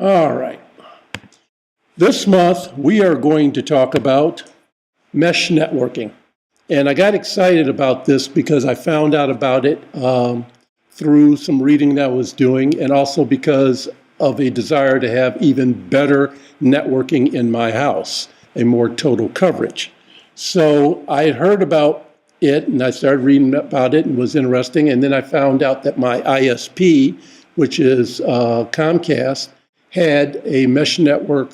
All right. This month, we are going to talk about mesh networking. And I got excited about this because I found out about it through some reading that I was doing, and also because of a desire to have even better networking in my house, a more total coverage. So I had heard about it, and I started reading about it and was interesting. And then I found out that my ISP, which is Comcast, had a mesh network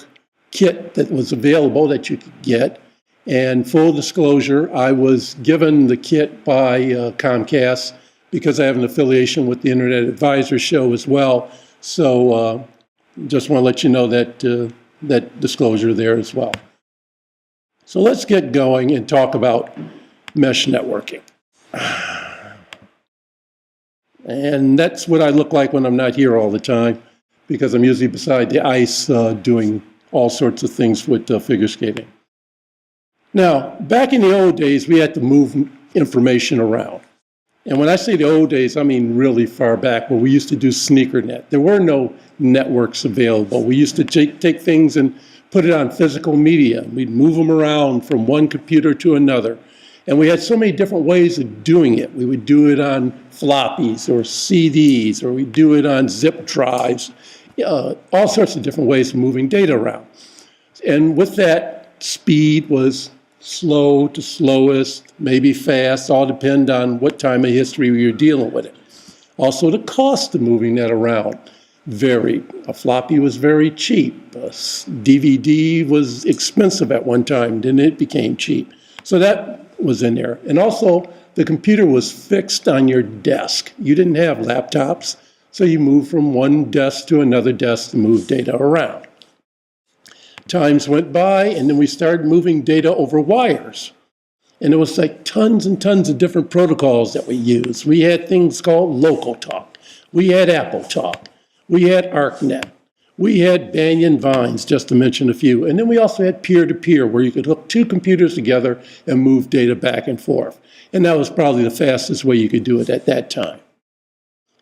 kit that was available that you could get. And full disclosure, I was given the kit by Comcast because I have an affiliation with the Internet Advisor Show as well. So just want to let you know that that disclosure there as well. So let's get going and talk about mesh networking. And that's what I look like when I'm not here all the time, because I'm usually beside the ice doing all sorts of things with figure skating. Now, back in the old days, we had to move information around. And when I say the old days, I mean really far back, where we used to do sneaker net. There were no networks available. We used to take things and put it on physical media. We'd move them around from one computer to another. And we had so many different ways of doing it. We would do it on floppies or CDs, or we'd do it on zip drives, all sorts of different ways of moving data around. And with that, speed was slow to slowest, maybe fast, all depend on what time of history you're dealing with it. Also, the cost of moving that around varied. A floppy was very cheap. A DVD was expensive at one time, then it became cheap. So that was in there. And also, the computer was fixed on your desk. You didn't have laptops, so you moved from one desk to another desk to move data around. Times went by, and then we started moving data over wires. And it was like tons and tons of different protocols that we used. We had things called Local Talk. We had Apple Talk. We had ArcNet. We had Banyan Vines, just to mention a few. And then we also had peer-to-peer, where you could hook two computers together and move data back and forth. And that was probably the fastest way you could do it at that time.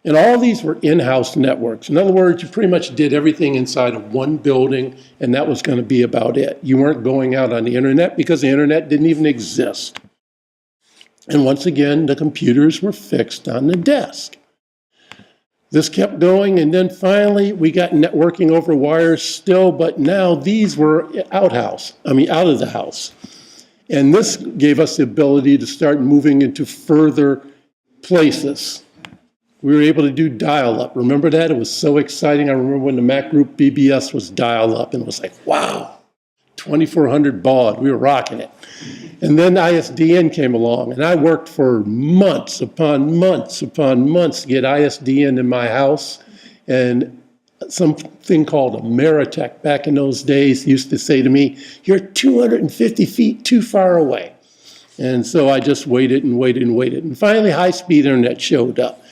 And all these were in-house networks. In other words, you pretty much did everything inside of one building, and that was going to be about it. You weren't going out on the internet because the internet didn't even exist. And once again, the computers were fixed on the desk. This kept going, and then finally we got networking over wires still, but now these were out of the house. And this gave us the ability to start moving into further places. We were able to do dial-up. Remember that? It was so exciting. I remember when the MacGroup BBS was dial-up, and it was like, wow, 2400 baud. We were rocking it. And then ISDN came along, and I worked for months upon months upon months to get ISDN in my house. And something called a Meritech back in those days used to say to me, "You're 250 feet too far away." And so I just waited and waited and waited. And finally, high-speed internet showed up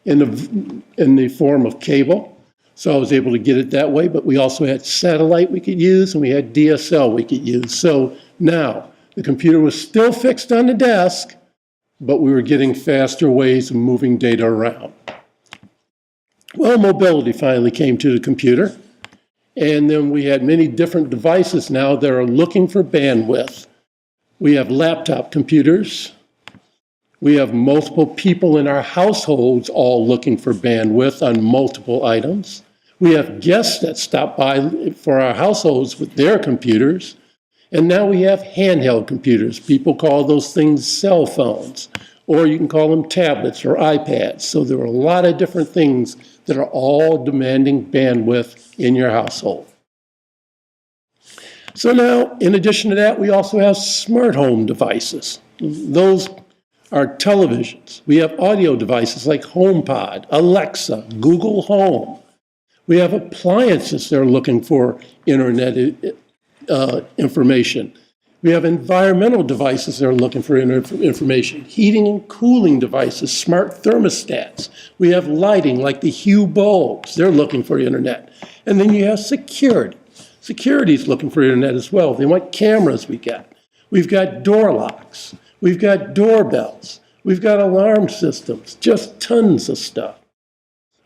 in the form of cable. So I was able to get it that way, but we also had satellite we could use, and we had DSL we could use. So now, the computer was still fixed on the desk, but we were getting faster ways of moving data around. Well, mobility finally came to the computer, and then we had many different devices now that are looking for bandwidth. We have laptop computers. We have multiple people in our households all looking for bandwidth on multiple items. We have guests that stop by for our households with their computers. And now we have handheld computers. People call those things cell phones, or you can call them tablets or iPads. So there are a lot of different things that are all demanding bandwidth in your household. So now, in addition to that, we also have smart home devices. Those are televisions. We have audio devices like HomePod, Alexa, Google Home. We have appliances that are looking for internet information. We have environmental devices that are looking for information, heating and cooling devices, smart thermostats. We have lighting like the Hue bulbs. They're looking for internet. And then you have security. Security's looking for internet as well. They want cameras We've got door locks. We've got doorbells. We've got alarm systems, just tons of stuff.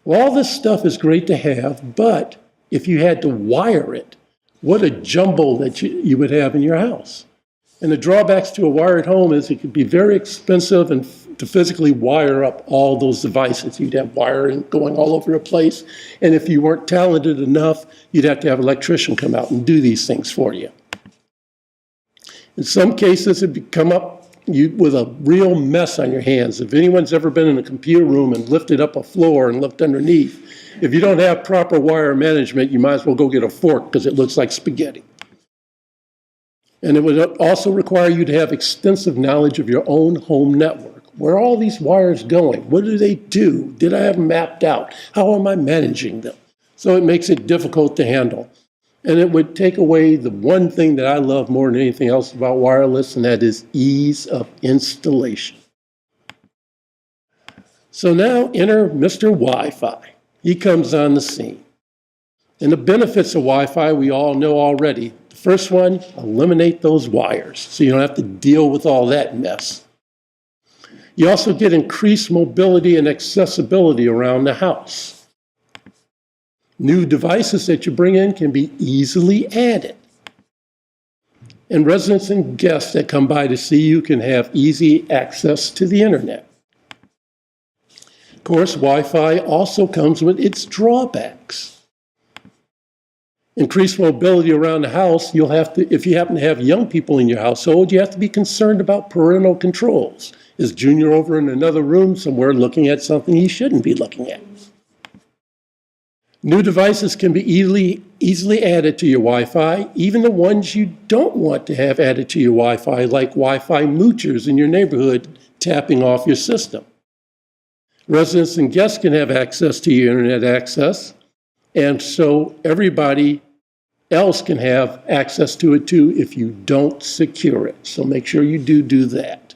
Well, all this stuff is great to have, but if you had to wire it, what a jumble that you would have in your house. And the drawbacks to a wired home is it could be very expensive and to physically wire up all those devices. You'd have wiring going all over the place. And if you weren't talented enough, you'd have to have an electrician come out and do these things for you. In some cases, it'd come up with a real mess on your hands. If anyone's ever been in a computer room and lifted up a floor and looked underneath, if you don't have proper wire management, you might as well go get a fork because it looks like spaghetti. And it would also require you to have extensive knowledge of your own home network. Where are all these wires going? What do they do? Did I have them mapped out? How am I managing them? So it makes it difficult to handle. And it would take away the one thing that I love more than anything else about wireless, and that is ease of installation. So now enter Mr. Wi-Fi. He comes on the scene. And the benefits of Wi-Fi we all know already. The first one, eliminate those wires so you don't have to deal with all that mess. You also get increased mobility and accessibility around the house. New devices that you bring in can be easily added. And residents and guests that come by to see you can have easy access to the internet. Of course, Wi-Fi also comes with its drawbacks. Increased mobility around the house, you'll have to, if you happen to have young people in your household, you have to be concerned about parental controls. Is Junior over in another room somewhere looking at something he shouldn't be looking at? New devices can be easily added to your Wi-Fi, even the ones you don't want to have added to your Wi-Fi, like Wi-Fi moochers in your neighborhood tapping off your system. Residents and guests can have access to your internet access, and so everybody else can have access to it too if you don't secure it. So make sure you do that.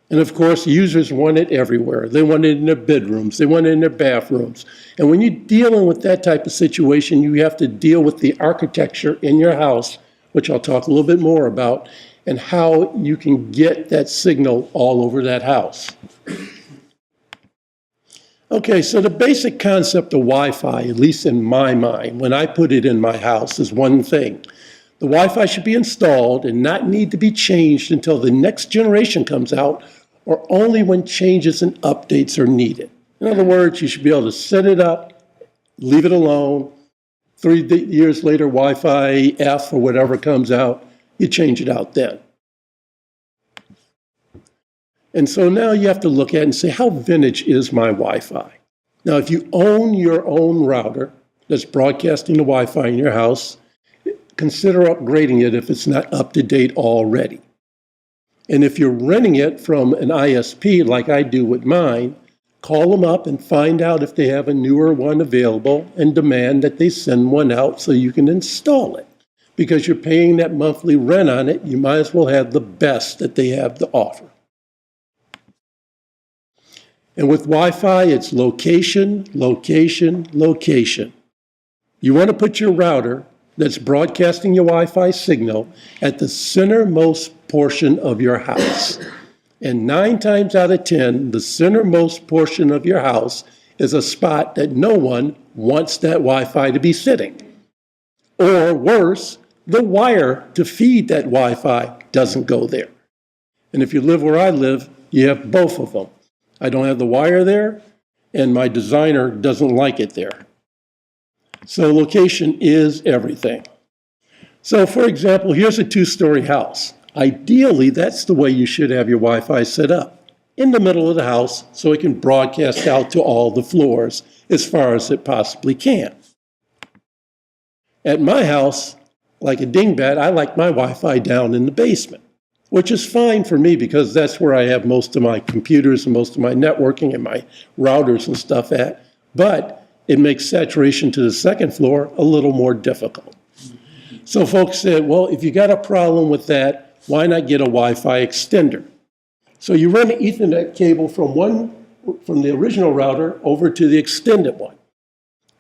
And of course, users want it everywhere. They want it in their bedrooms. They want it in their bathrooms. And when you're dealing with that type of situation, you have to deal with the architecture in your house, which I'll talk a little bit more about, and how you can get that signal all over that house. Okay, so the basic concept of Wi-Fi, at least in my mind, when I put it in my house, is one thing. The Wi-Fi should be installed and not need to be changed until the next generation comes out, or only when changes and updates are needed. In other words, you should be able to set it up, leave it alone. 3 years later, Wi-Fi F or whatever comes out, you change it out then. And so now you have to look at it and say, how vintage is my Wi-Fi? Now, if you own your own router that's broadcasting the Wi-Fi in your house, consider upgrading it if it's not up to date already. And if you're renting it from an ISP like I do with mine, call them up and find out if they have a newer one available and demand that they send one out so you can install it. Because you're paying that monthly rent on it, you might as well have the best that they have to offer. And with Wi-Fi, it's location, location, location. You want to put your router that's broadcasting your Wi-Fi signal at the centermost portion of your house. And 9 times out of 10, the centermost portion of your house is a spot that no one wants that Wi-Fi to be sitting. Or worse, the wire to feed that Wi-Fi doesn't go there. And if you live where I live, you have both of them. I don't have the wire there, and my designer doesn't like it there. So location is everything. So for example, here's a 2-story house. Ideally, that's the way you should have your Wi-Fi set up, in the middle of the house so it can broadcast out to all the floors as far as it possibly can. At my house, like a dingbat, I like my Wi-Fi down in the basement, which is fine for me because that's where I have most of my computers and most of my networking and my routers and stuff at. But it makes saturation to the second floor a little more difficult. So folks said, well, if you got a problem with that, why not get a Wi-Fi extender? So you run an Ethernet cable from the original router over to the extended one.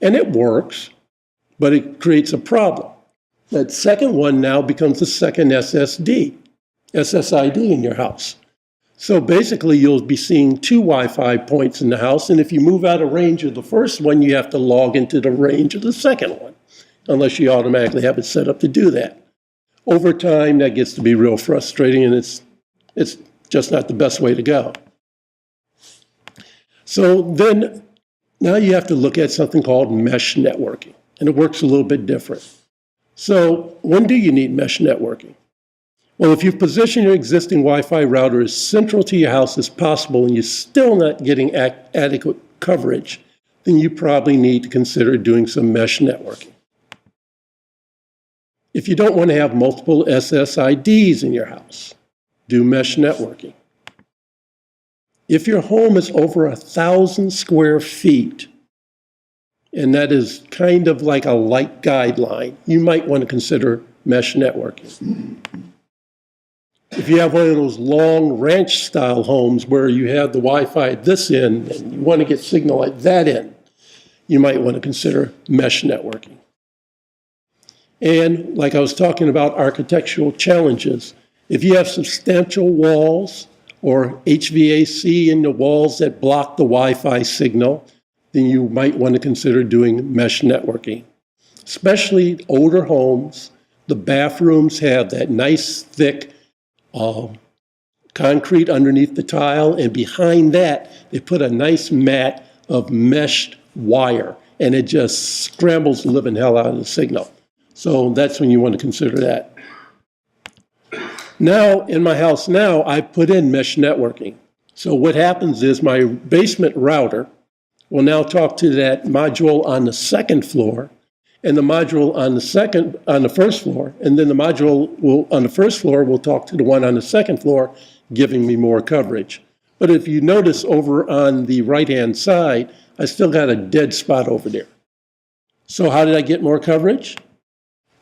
And it works, but it creates a problem. That second one now becomes the second SSID in your house. So basically, you'll be seeing two Wi-Fi points in the house, and if you move out of range of the first one, you have to log into the range of the second one, unless you automatically have it set up to do that. Over time, that gets to be real frustrating, and it's just not the best way to go. So then, now you have to look at something called mesh networking, and it works a little bit different. So when do you need mesh networking? Well, if you position your existing Wi-Fi router as central to your house as possible and you're still not getting adequate coverage, then you probably need to consider doing some mesh networking. If you don't want to have multiple SSIDs in your house, do mesh networking. If your home is over 1,000 square feet, and that is kind of like a light guideline, you might want to consider mesh networking. If you have one of those long ranch-style homes where you have the Wi-Fi at this end and you want to get signal at that end, you might want to consider mesh networking. And like I was talking about architectural challenges, if you have substantial walls or HVAC in the walls that block the Wi-Fi signal, then you might want to consider doing mesh networking. Especially older homes, the bathrooms have that nice thick concrete underneath the tile, and behind that, they put a nice mat of meshed wire, and it just scrambles the living hell out of the signal. So that's when you want to consider that. Now, in my house now, I put in mesh networking. So what happens is my basement router will now talk to that module on the second floor, and the module on the first floor, and then the module on the first floor will talk to the one on the second floor, giving me more coverage. But if you notice over on the right-hand side, I still got a dead spot over there. So how did I get more coverage?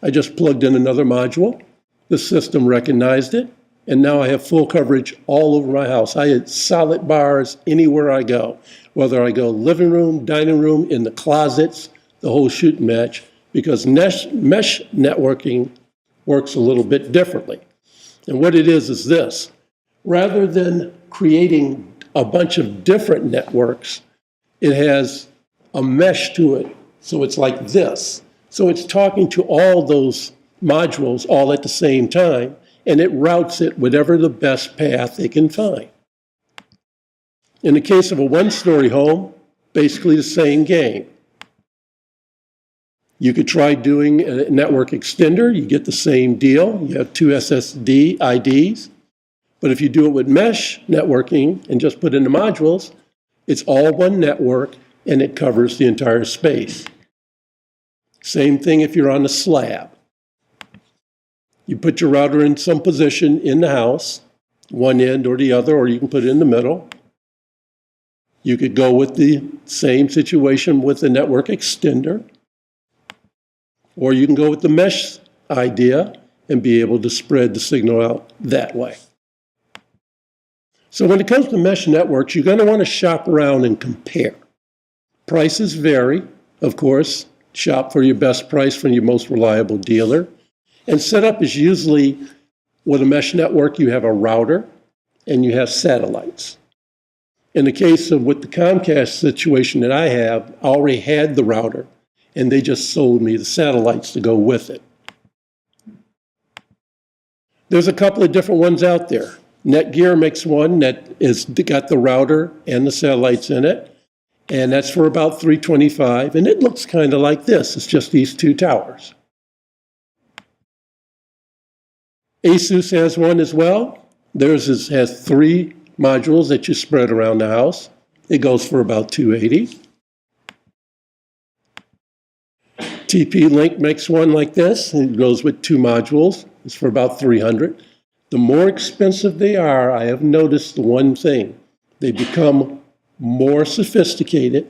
I just plugged in another module. The system recognized it, and now I have full coverage all over my house. I had solid bars anywhere I go, whether I go living room, dining room, in the closets, the whole shooting match, because mesh networking works a little bit differently. And what it is this. Rather than creating a bunch of different networks, it has a mesh to it. So it's like this. So it's talking to all those modules all at the same time, and it routes it whatever the best path it can find. In the case of a one-story home, basically the same game. You could try doing a network extender. You get the same deal. You have two SSD IDs. But if you do it with mesh networking and just put in the modules, it's all one network and it covers the entire space. Same thing if you're on a slab. You put your router in some position in the house, one end or the other, or you can put it in the middle. You could go with the same situation with the network extender, or you can go with the mesh idea and be able to spread the signal out that way. So when it comes to mesh networks, you're going to want to shop around and compare. Prices vary, of course. Shop for your best price from your most reliable dealer. And setup is usually, with a mesh network, you have a router and you have satellites. In the case of with the Comcast situation that I have, I already had the router and they just sold me the satellites to go with it. There's a couple of different ones out there. Netgear makes one that is got the router and the satellites in it, and that's for about $325, and it looks kind of like this. It's just these two towers. Asus has one as well. Theirs has 3 modules that you spread around the house. It goes for about $280. TP-Link makes one like this, and it goes with 2 modules. It's for about $300. The more expensive they are, I have noticed the one thing. They become more sophisticated,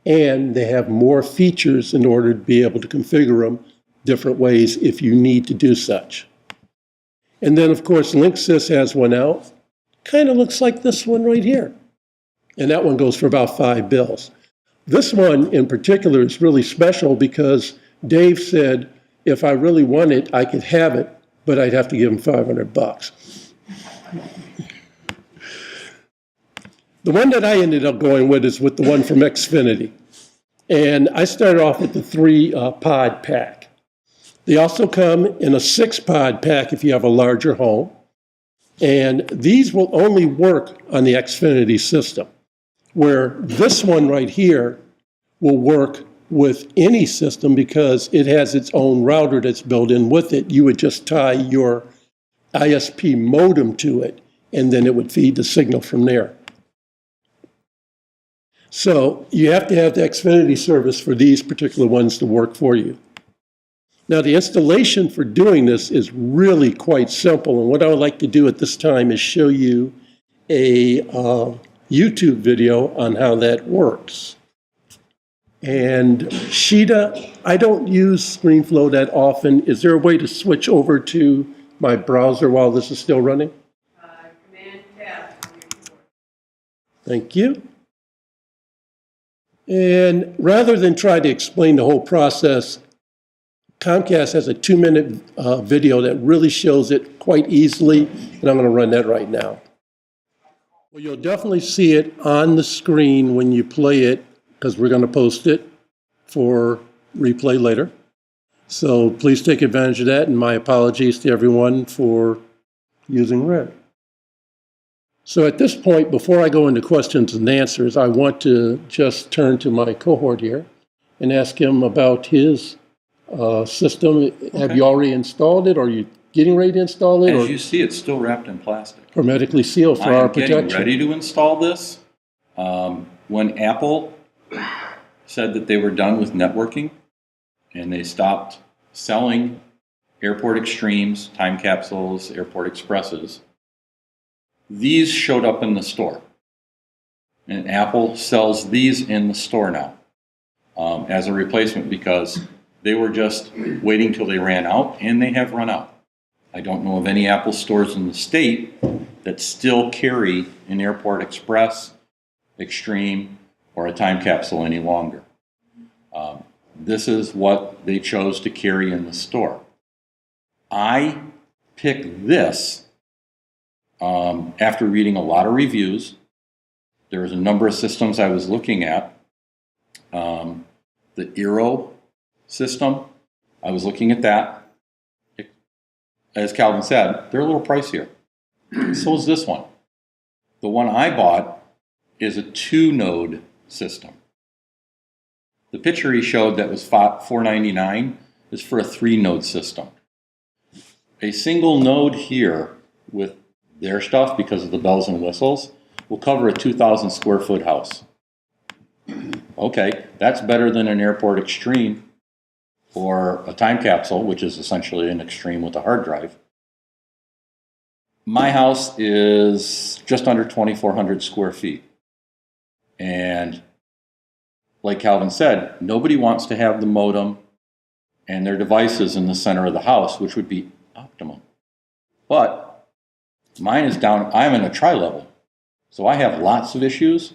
and they have more features in order to be able to configure them different ways if you need to do such. And then, of course, Linksys has one out. Kind of looks like this one right here. And that one goes for about $5. This one in particular is really special because Dave said, if I really want it, I could have it, but I'd have to give him $500. The one that I ended up going with is with the one from Xfinity. And I started off with the 3-pod pack. They also come in a 6-pod pack if you have a larger home. And these will only work on the Xfinity system, where this one right here will work with any system because it has its own router that's built in with it. You would just tie your ISP modem to it, and then it would feed the signal from there. So you have to have the Xfinity service for these particular ones to work for you. Now, the installation for doing this is really quite simple, and what I would like to do at this time is show you a YouTube video on how that works. And Sheeta, I don't use ScreenFlow that often. Is there a way to switch over to my browser while this is still running? Command Tab on your keyboard. Thank you. And rather than try to explain the whole process, Comcast has a 2-minute video that really shows it quite easily, and I'm going to run that right now. Well, you'll definitely see it on the screen when you play it, because we're going to post it for replay later. So please take advantage of that, and my apologies to everyone for using red. So at this point, before I go into questions and answers, I want to just turn to my cohort here and ask him about his system. Okay. Have you already installed it, or are you getting ready to install it? As you see, it's still wrapped in plastic. Hermetically sealed for our protection. I'm getting ready to install this. When Apple said that they were done with networking and they stopped selling Airport Extremes, Time Capsules, Airport Expresses, these showed up in the store. And Apple sells these in the store now as a replacement because they were just waiting till they ran out, and they have run out. I don't know of any Apple stores in the state that still carry an Airport Express, Extreme, or a Time Capsule any longer. This is what they chose to carry in the store. I picked this after reading a lot of reviews. There was a number of systems I was looking at. The Eero system, I was looking at that. As Calvin said, they're a little pricier. So is this one. The one I bought is a 2-node system. The picture he showed that was $499 is for a 3-node system. A single node here with their stuff, because of the bells and whistles, will cover a 2,000 square foot house. Okay, that's better than an Airport Extreme or a Time Capsule, which is essentially an Extreme with a hard drive. My house is just under 2,400 square feet. And like Calvin said, nobody wants to have the modem and their devices in the center of the house, which would be optimum. But mine is down, I'm in a tri-level. So I have lots of issues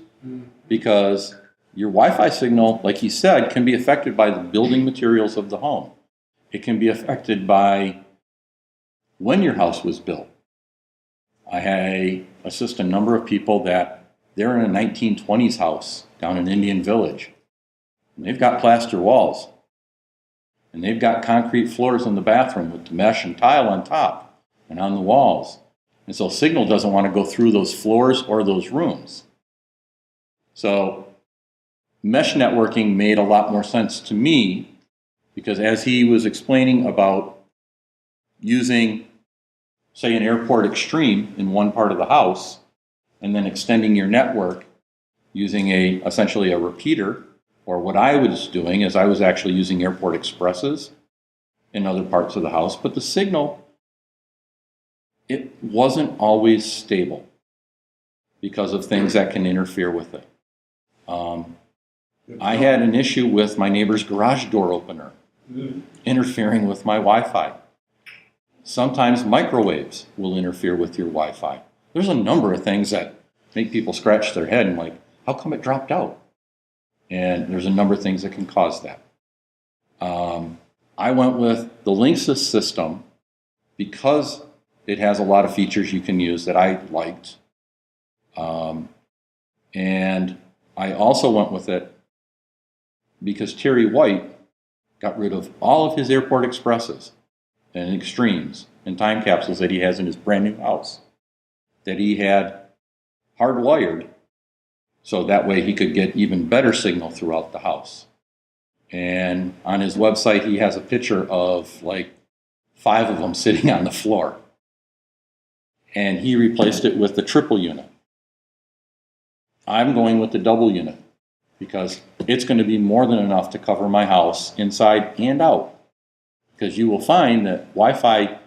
because your Wi-Fi signal, like he said, can be affected by the building materials of the home. It can be affected by when your house was built. I assist a number of people that they're in a 1920s house down in Indian Village. And they've got plaster walls. And they've got concrete floors in the bathroom with mesh and tile on top and on the walls. And so signal doesn't want to go through those floors or those rooms. So mesh networking made a lot more sense to me because as he was explaining about using, say, an Airport Extreme in one part of the house and then extending your network using essentially a repeater, or what I was doing is I was actually using Airport Expresses in other parts of the house, but the signal, it wasn't always stable because of things that can interfere with it. I had an issue with my neighbor's garage door opener interfering with my Wi-Fi. Sometimes microwaves will interfere with your Wi-Fi. There's a number of things that make people scratch their head and like, how come it dropped out? And there's a number of things that can cause that. I went with the Linksys system because it has a lot of features you can use that I liked. And I also went with it because Terry White got rid of all of his Airport Expresses and Extremes and time capsules that he has in his brand new house that he had hardwired so that way he could get even better signal throughout the house. And on his website, he has a picture of like 5 of them sitting on the floor. And he replaced it with the triple unit. I'm going with the double unit because it's going to be more than enough to cover my house inside and out. Because you will find that Wi-Fi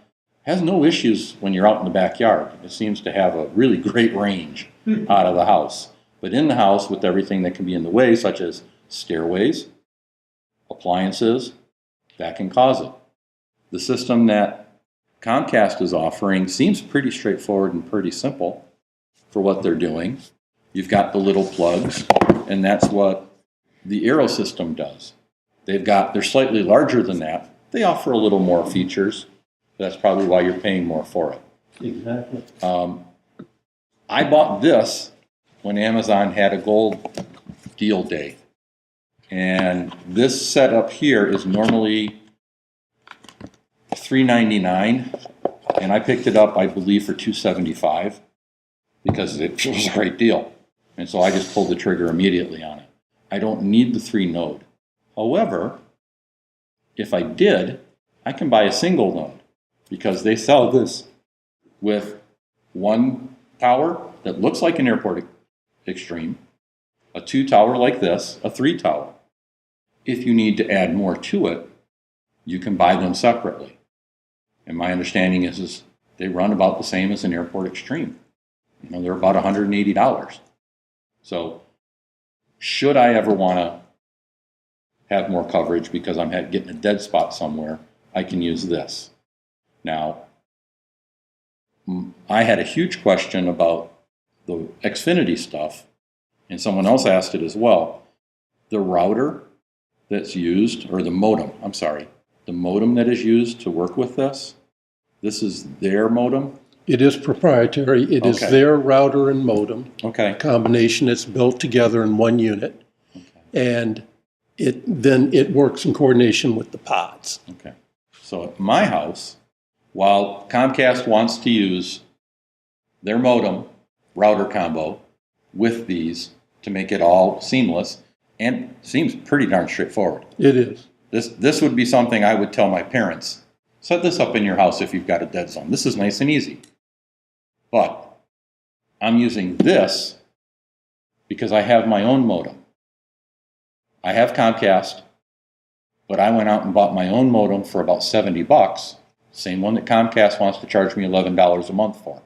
has no issues when you're out in the backyard. It seems to have a really great range out of the house. But in the house, with everything that can be in the way, such as stairways, appliances, that can cause it. The system that Comcast is offering seems pretty straightforward and pretty simple for what they're doing. You've got the little plugs, and that's what the Aero system does. They're slightly larger than that. They offer a little more features. That's probably why you're paying more for it. Exactly. I bought this when Amazon had a gold deal day. And this setup here is normally $399, and I picked it up, I believe, for $275 because it was a great deal. And so I just pulled the trigger immediately on it. I don't need the 3-node. However, if I did, I can buy a single node because they sell this with one tower that looks like an Airport Extreme, a 2-tower like this, a 3-tower. If you need to add more to it, you can buy them separately. And my understanding is they run about the same as an Airport Extreme. They're about $180. So should I ever want to have more coverage because I'm getting a dead spot somewhere, I can use this. Now, I had a huge question about the Xfinity stuff, and someone else asked it as well. The router that's used, or the modem that is used to work with this is their modem? It is proprietary. It is Okay. their router and modem Okay. combination. It's built together in one unit. And it works in coordination with the pods. Okay. So at my house, while Comcast wants to use their modem router combo with these to make it all seamless, and seems pretty darn straightforward. It is. This would be something I would tell my parents, set this up in your house if you've got a dead zone. This is nice and easy. But I'm using this because I have my own modem. I have Comcast, but I went out and bought my own modem for about $70, same one that Comcast wants to charge me $11 a month for.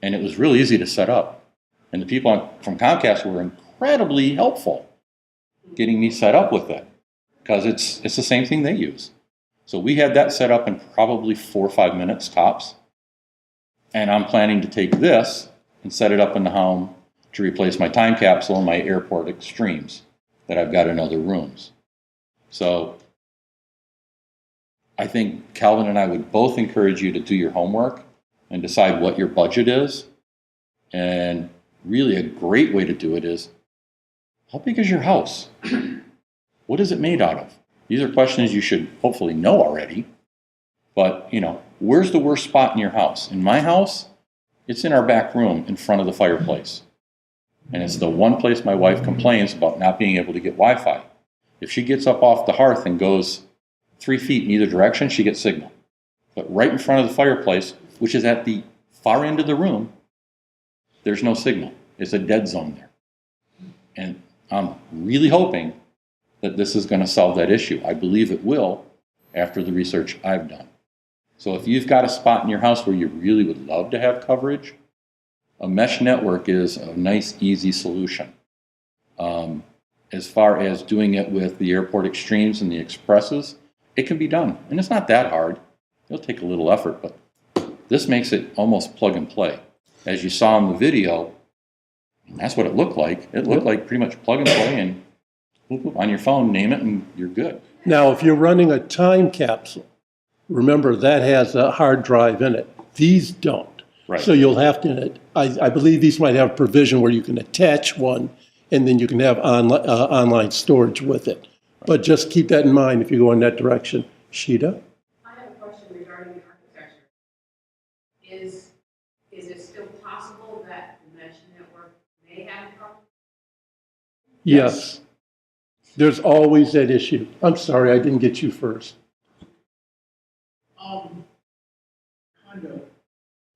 And it was really easy to set up. And the people from Comcast were incredibly helpful getting me set up with it because it's the same thing they use. So we had that set up in probably 4 or 5 minutes tops. And I'm planning to take this and set it up in the home to replace my time capsule and my Airport Extremes that I've got in other rooms. So I think Calvin and I would both encourage you to do your homework and decide what your budget is. And really a great way to do it is, how big is your house? What is it made out of? These are questions you should hopefully know already. But, where's the worst spot in your house? In my house, it's in our back room in front of the fireplace. And it's the one place my wife complains about not being able to get Wi-Fi. If she gets up off the hearth and goes 3 feet in either direction, she gets signal. But right in front of the fireplace, which is at the far end of the room, there's no signal. It's a dead zone there. And I'm really hoping that this is going to solve that issue. I believe it will after the research I've done. So if you've got a spot in your house where you really would love to have coverage, a mesh network is a nice, easy solution. As far as doing it with the Airport Extremes and the Expresses, it can be done. And it's not that hard. It'll take a little effort, but this makes it almost plug and play. As you saw in the video, that's what it looked like. It looked like pretty much plug and play, and whoop, whoop, on your phone, name it, and you're good. Now, if you're running a time capsule, remember that has a hard drive in it. These don't. Right. So you'll have to, I believe these might have provision where you can attach one and then you can have online storage with it. But just keep that in mind if you go in that direction. Sheeta? I have a question regarding the architecture. Is it still possible that the mesh network may have a problem? Yes. There's always that issue. I'm sorry, I didn't get you first. Condo,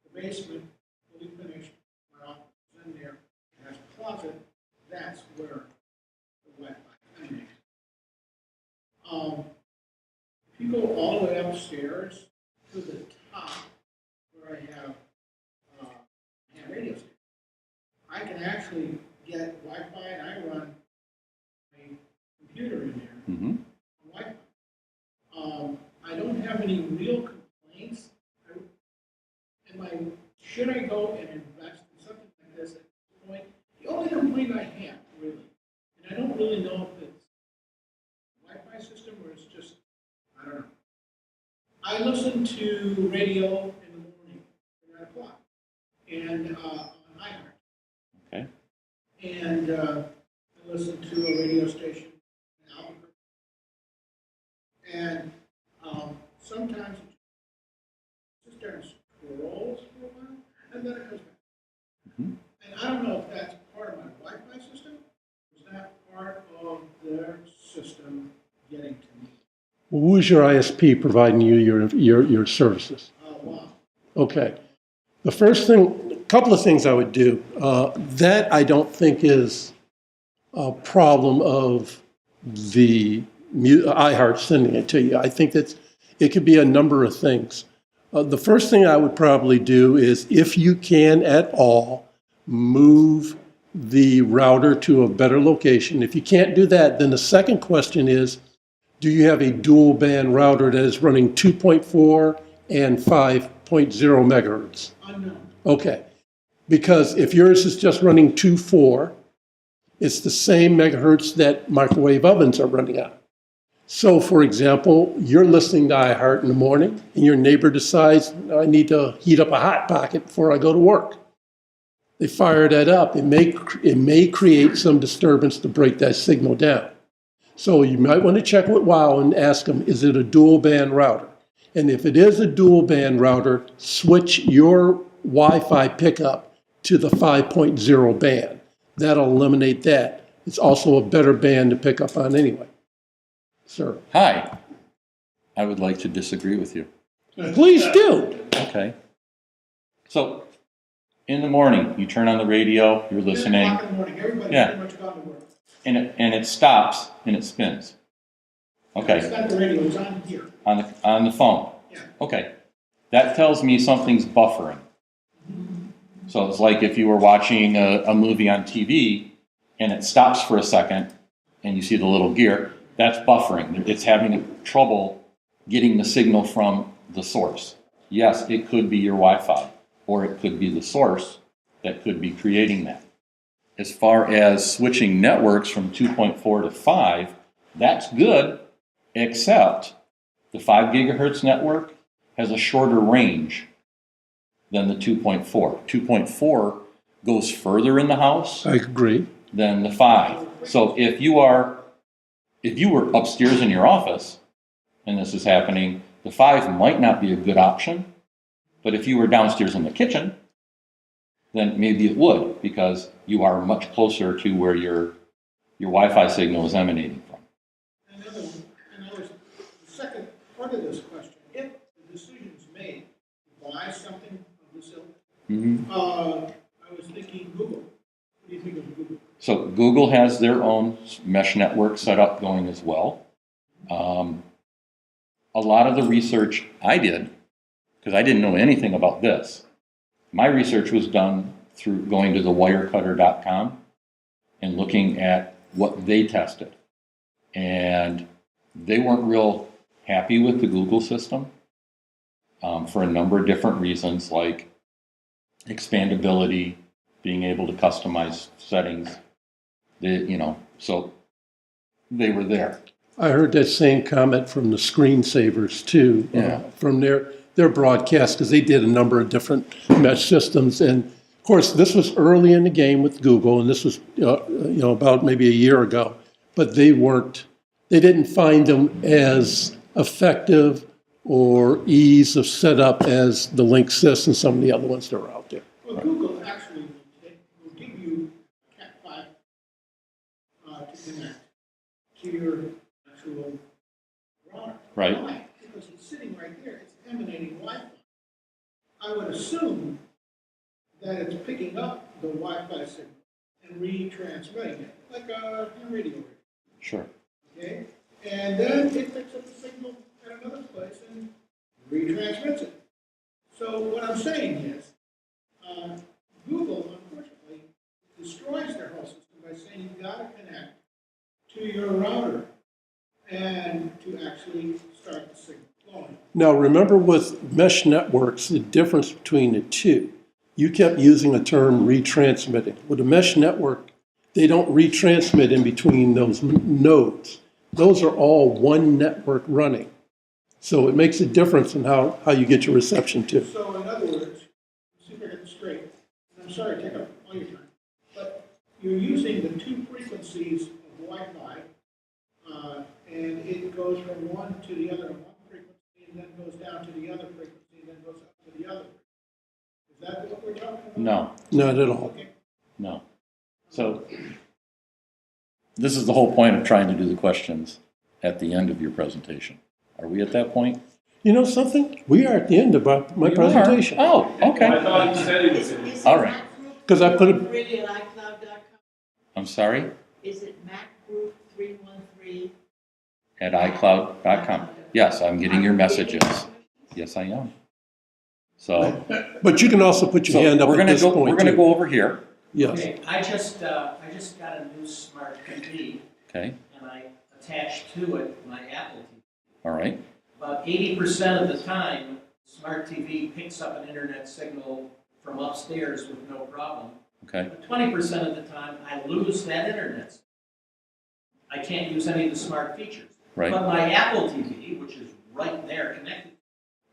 the basement, fully finished, my office is in there, it has a closet, that's where the Wi-Fi emanates. If you go all the way upstairs to the top, where I have radio station, I can actually get Wi-Fi and I run my computer in there. Mm-hmm. Wi-Fi. I don't have any real complaints. Should I go and invest in something like this at this point? The only complaint I have, really, and I don't really know if it's a Wi-Fi system or it's just, I don't know. I listen to radio in the morning at 9 o'clock and on iHeart. Okay. And I listen to a radio station in Albuquerque. And sometimes it just there and scrolls for a while, and then it comes back. Mm-hmm. And I don't know if that's part of my Wi-Fi system, or is that part of their system getting to me? Who's your ISP providing you your services? Wow. Okay. The first thing, a couple of things I would do. That I don't think is a problem of the iHeart sending it to you. I think that it could be a number of things. The first thing I would probably do is, if you can at all, move the router to a better location. If you can't do that, then the second question is, do you have a dual band router that is running 2.4 and 5.0 megahertz? Unknown. Okay. Because if yours is just running 2.4, it's the same megahertz that microwave ovens are running on. So, for example, you're listening to iHeart in the morning, and your neighbor decides, I need to heat up a Hot Pocket before I go to work. They fire that up. It may create some disturbance to break that signal down. So you might want to check with WOW and ask them, is it a dual band router? And if it is a dual band router, switch your Wi-Fi pickup to the 5.0 band. That'll eliminate that. It's also a better band to pick up on anyway. Sir. Hi. I would like to disagree with you. Please do. Okay. So, in the morning, you turn on the radio, you're 10 listening, o'clock in the morning, everybody's Yeah. pretty much gone to work. and it stops and it spins. It's Okay. not the radio, it's on here. On the phone. Yeah. Okay. That tells me something's buffering. So it's like if you were watching a movie on TV and it stops for a second and you see the little gear, that's buffering. It's having trouble getting the signal from the source. Yes, it could be your Wi-Fi, or it could be the source that could be creating that. As far as switching networks from 2.4 to 5, that's good, except the 5 gigahertz network has a shorter range than the 2.4. 2.4 goes further in the house I agree. than the 5. So if you were upstairs in your office and this is happening, the 5 might not be a good option. But if you were downstairs in the kitchen, then maybe it would, because you are much closer to where your Wi-Fi signal is emanating from. The second part of this question, if the decision is made to buy something of this ilk, Mm-hmm. I was thinking Google. What do you think of Google? So Google has their own mesh network set up going as well. A lot of the research I did, because I didn't know anything about this, my research was done through going to the wirecutter.com and looking at what they tested. And they weren't real happy with the Google system for a number of different reasons, like expandability, being able to customize settings, so they were there. I heard that same comment from the screensavers too. Yeah. From their broadcast, because they did a number of different mesh systems. And of course, this was early in the game with Google, and this was about maybe a year ago. But they didn't find them as effective or ease of setup as the Linksys and some of the other ones that are out there. Well, Google actually will give you Cat5 to connect to your actual router. Right. Why? Because it's sitting right there, it's emanating Wi-Fi. I would assume that it's picking up the Wi-Fi signal and retransmitting it, like a radio. Sure. Okay? And then it picks up the signal at another place and retransmits it. So what I'm saying is, Google, unfortunately, destroys their whole system by saying you've got to connect to your router and to actually start the signal flowing. Now, remember with mesh networks, the difference between the two, you kept using the term retransmitting. With a mesh network, they don't retransmit in between those nodes. Those are all one network running. So it makes a difference in how you get your reception too. So in other words, let's see if I get this straight. And I'm sorry to take up all your time, but you're using the two frequencies of Wi-Fi, and it goes from one to the other on one frequency, and then goes down to the other frequency, and then goes up to the other. Is that what we're talking about? No, Not at all. Okay. no. So this is the whole point of trying to do the questions at the end of your presentation. Are we at that point? You know something? We are at the end of my presentation. Oh, okay. I thought you said it was. All right. Because I put it, MacGroup-3 at iCloud.com? I'm sorry? Is it MacGroup-313? At iCloud.com. Yes, I'm getting your messages. Yes, I am. So, but you can also put your so hand up we're at gonna this go, point we're gonna too. go over here, Yes. Okay, I just got a new smart TV, okay? and I attached to it my Apple TV. All right, About 80% of the time, smart TV picks up an internet signal from upstairs with no problem. okay, But 20% of the time, I lose that internet signal. I can't use any of the smart features. right, But my Apple TV, which is right there connected,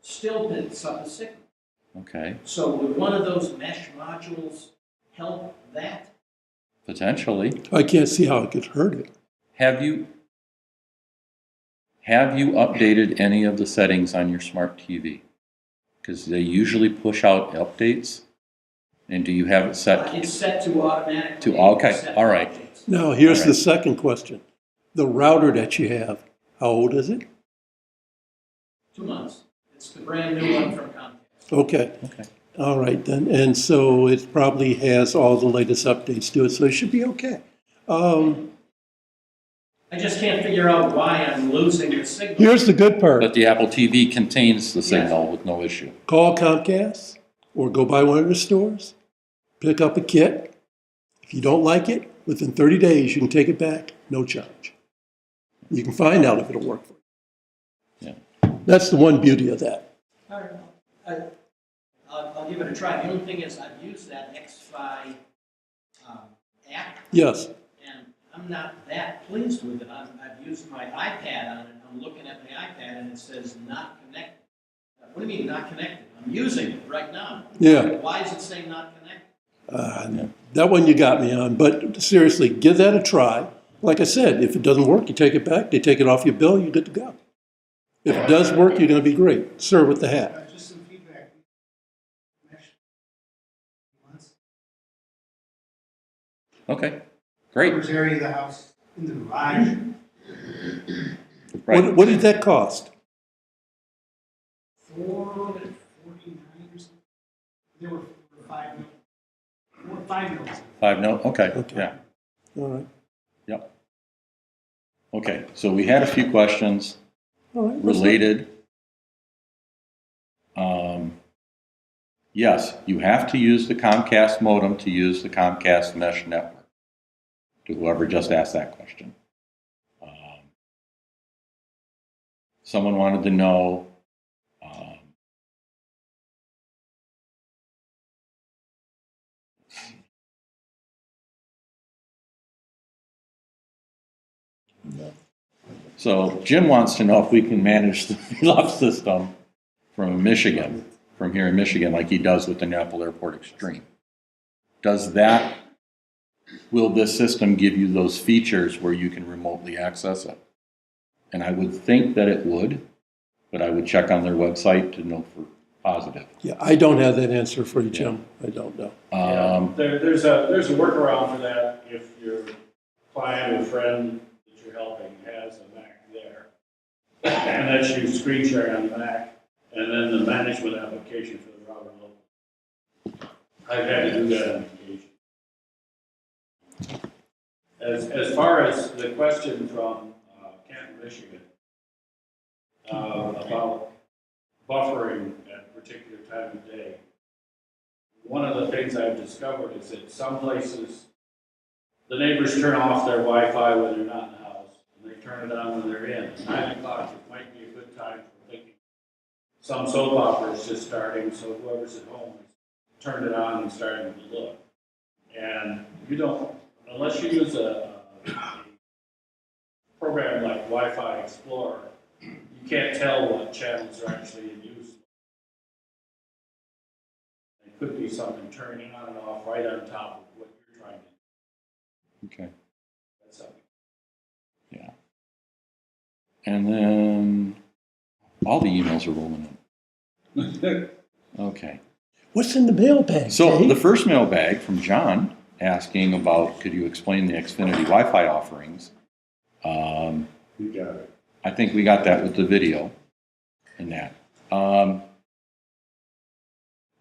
still picks up a signal. okay. So would one of those mesh modules help that? Potentially. I can't see how it could hurt it. Have you updated any of the settings on your smart TV? Because they usually push out updates. And do you have it set It's set to automatically. to, okay, set all right. updates. Now, here's All the right. second question. The router that you have, how old is it? 2 months. It's the brand new one from Comcast. Okay. Okay. All right then. And so it probably has all the latest updates to it, so it should be okay. I just can't figure out why I'm losing the signal. Here's the good part. But the Apple TV contains the signal with no issue. Call Comcast or go by one of the stores, pick up a kit. If you don't like it, within 30 days, you can take it back, no charge. You can find out if it'll work for you. Yeah. That's the one beauty of that. I don't know. I'll give it a try. The only thing is I've used that XFi app, Yes. and I'm not that pleased with it. I've used my iPad on it. I'm looking at my iPad, and it says not connected. What do you mean not connected? I'm using it right now. Yeah. Why is it saying not connected? That one you got me on. But seriously, give that a try. Like I said, if it doesn't work, you take it back, they take it off your bill, you're good to go. If it does work, you're going to be great. Sir with the hat. Just some feedback. Mesh. Once. Okay, great. Covers area of the house, in the garage. Right. What did that cost? 449 or something. They were for 5 mil. 5 mils. 5 no, okay, Okay. yeah, All right. yep. Okay, so we had a few questions All right. related. Yes, you have to use the Comcast modem to use the Comcast mesh network, to whoever just asked that question. Someone wanted to know, so Jim wants to know if we can manage the VLOP system from Michigan, from here in Michigan, like he does with the Naples Airport Extreme. Will this system give you those features where you can remotely access it? And I would think that it would, but I would check on their website to know for positive. Yeah, I don't have that answer for you, Jim. I don't know. There's a workaround for that if your client or friend that you're helping has a Mac there. And that's you screen share on the Mac, and then the management application for the router local. I've had to do that on occasion. As far as the question from Canton, Michigan, about buffering at a particular time of day, one of the things I've discovered is that some places, the neighbors turn off their Wi-Fi when they're not in the house, and they turn it on when they're in. At 9 o'clock, it might be a good time for thinking. Some soap operas just starting, so whoever's at home is turned it on and starting to look. And you don't, unless you use a program like Wi-Fi Explorer, you can't tell what channels are actually in use. It could be something turning on and off right on top of what you're trying to do. Okay. That's something. Yeah. And then all the emails are rolling in. Okay. What's in the mailbag, So Dave? the first mailbag from John asking about, could you explain the Xfinity Wi-Fi offerings? You got it. I think we got that with the video and that.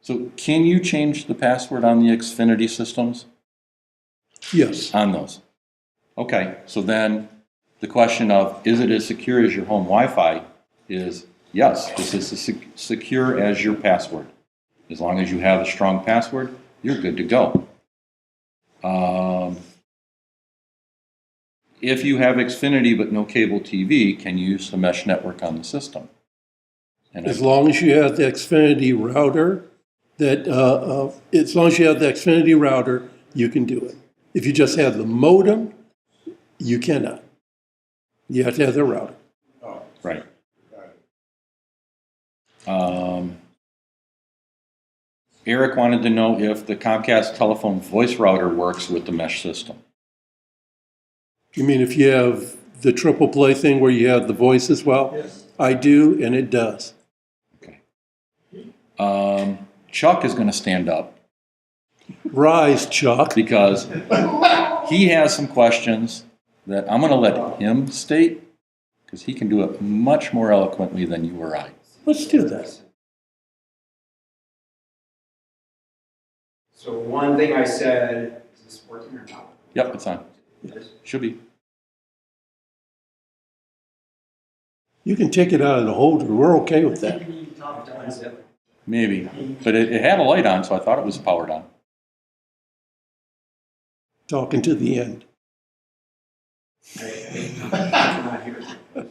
So can you change the password on the Xfinity systems? Yes. On those? Okay, so then the question of, is it as secure as your home Wi-Fi is, yes, this is as secure as your password. As long as you have a strong password, you're good to go. If you have Xfinity but no cable TV, can you use the mesh network on the system? And As long as you have the Xfinity router, you can do it. If you just have the modem, you cannot. You have to have the router. Oh, right. got it. Eric wanted to know if the Comcast telephone voice router works with the mesh system. You mean if you have the triple play thing where you have the voice as well? Yes. I do, and it does. Okay. Chuck is going to stand up Rise, Chuck. because he has some questions that I'm going to let him state because he can do it much more eloquently than you or I. Let's do that. So one thing I said, is this working or not? Yep, it's on. Should be. You can take it out of the holder. We're okay with that. Maybe. But it had a light on, so I thought it was powered on. Talking to the end. I'm not here. That's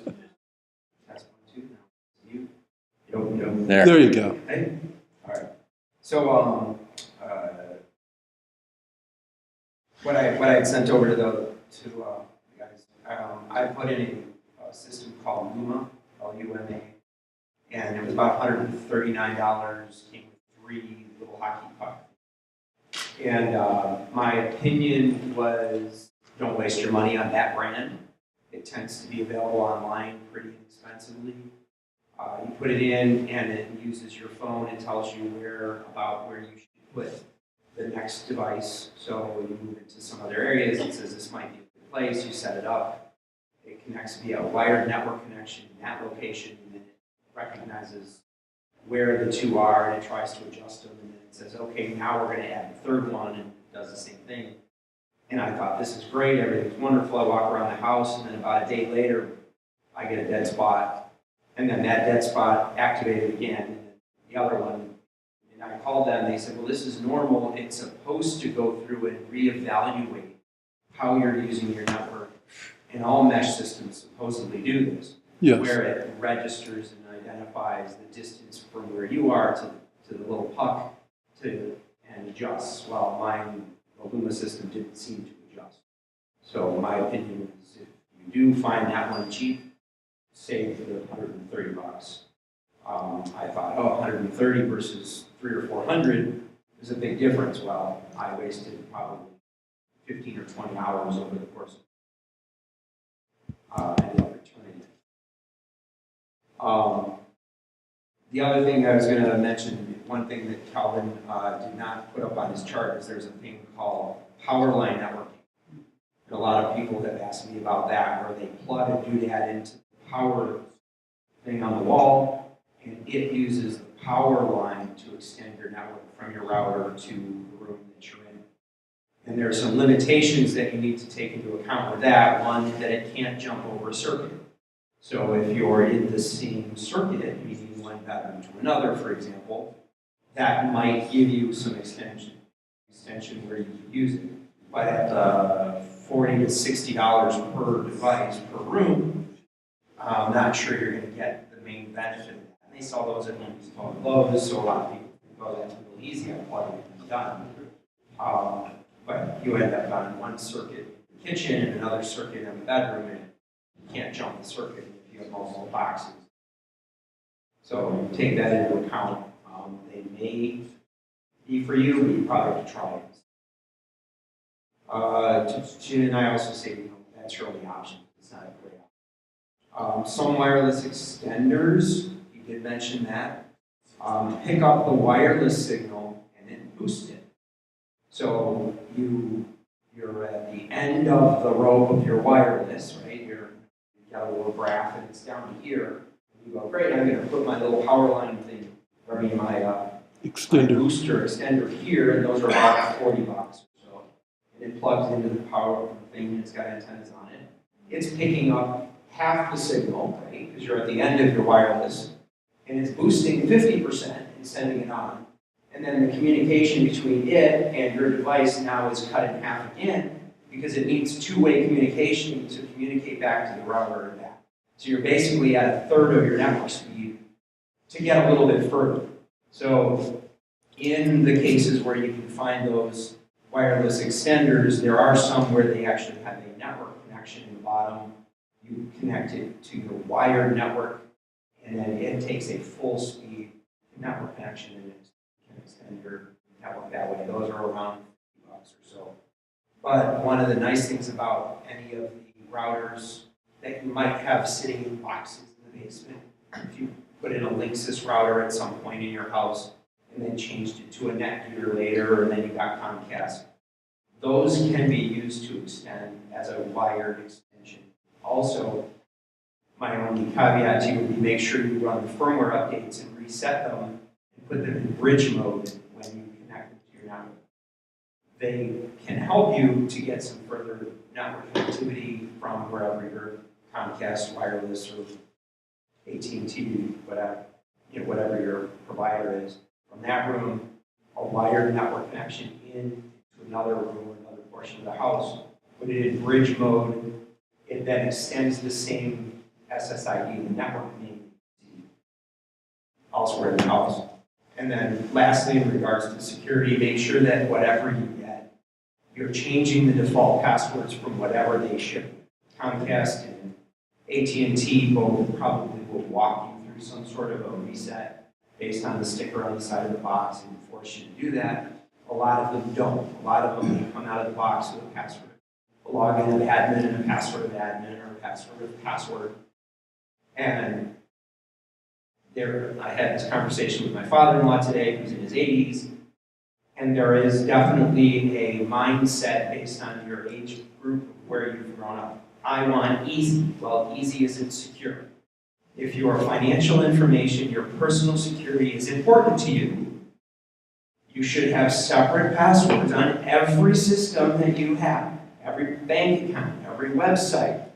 1, 2 now. You don't. There. There you go. Okay. All right. So what I had sent over to the guys, I put in a system called Luma, Luma, and it was about $139. Came with 3 little hockey pucks. And my opinion was, don't waste your money on that brand. It tends to be available online pretty inexpensively. You put it in, and it uses your phone and tells you where you should put the next device. So you move into some other areas, it says this might be a good place, you set it up. It connects via a wired network connection in that location, and then it recognizes where the 2 are, and it tries to adjust them, and then it says, okay, now we're going to add the 3rd one, and it does the same thing. And I thought, this is great, everything's wonderful. I walk around the house, and then about a day later, I get a dead spot. And then that dead spot activated again, and then the other one. And I called them, and they said, well, this is normal. It's supposed to go through and reevaluate how you're using your network. And all mesh systems supposedly do this. Yes. Where it registers and identifies the distance from where you are to the little puck and adjusts. Well, mine, the Luma system didn't seem to adjust. So my opinion is if you do find that one cheap, save the $130. I thought, oh, 130 versus 300 or 400 is a big difference. Well, I wasted probably 15 or 20 hours over the course of ended up returning it. The other thing I was going to mention, one thing that Calvin did not put up on his chart is there's a thing called power line networking. And a lot of people have asked me about that, where they plug a doodad into the power thing on the wall, and it uses the power line to extend your network from your router to the room that you're in. And there are some limitations that you need to take into account with that. One, that it can't jump over a circuit. So if you're in the same circuit, meaning one bedroom to another, for example, that might give you some extension where you can use it. But at $40 to $60 per device per room, I'm not sure you're going to get the main benefit of that. And they sell those at Home Depot and Lowe's, so a lot of people think, oh, that's real easy, I plug it and done. But you end up on one circuit in the kitchen and another circuit in the bedroom, and you can't jump the circuit if you have multiple boxes. So take that into account. They may be for you, but you probably have to try it. And I also say, that's your only option. It's not a great option. Some wireless extenders, you did mention that. Pick up the wireless signal and then boost it. So you're at the end of the rope of your wireless, right? You've got a little graph and it's down here. You go, great, I'm going to put my little power line thing, my Extender. booster extender here, and those are about $40 or so. And it plugs into the power thing, and it's got antennas on it. It's picking up half the signal, right, because you're at the end of your wireless, and it's boosting 50% and sending it on. And then the communication between it and your device now is cut in half again, because it needs two-way communication to communicate back to the router and back. So you're basically at a third of your network speed to get a little bit further. So in the cases where you can find those wireless extenders, there are some where they actually have a network connection in the bottom. You connect it to your wired network, and then it takes a full speed network connection and it can extend your network that way. Those are around $50 or so. But one of the nice things about any of the routers that you might have sitting in boxes in the basement, if you put in a Linksys router at some point in your house and then changed it to a Netgear later, and then you got Comcast, those can be used to extend as a wired extension. Also, my only caveat to you would be make sure you run the firmware updates and reset them and put them in bridge mode when you connect them to your network. They can help you to get some further network connectivity from wherever your Comcast wireless or AT&T, whatever your provider is. From that room, a wired network connection in to another room or another portion of the house. Put it in bridge mode. It then extends the same SSID, the network name, elsewhere in the house. And then lastly, in regards to security, make sure that whatever you get, you're changing the default passwords from whatever they ship. Comcast and AT&T both probably will walk you through some sort of a reset based on the sticker on the side of the box and force you to do that. A lot of them don't. A lot of them come out of the box with a password. A login of admin and a password of admin, or a password of password. And I had this conversation with my father-in-law today, who's in his 80s, and there is definitely a mindset based on your age group of where you've grown up. I want easy. Well, easy isn't secure. If your financial information, your personal security is important to you, you should have separate passwords on every system that you have. Every bank account, every website,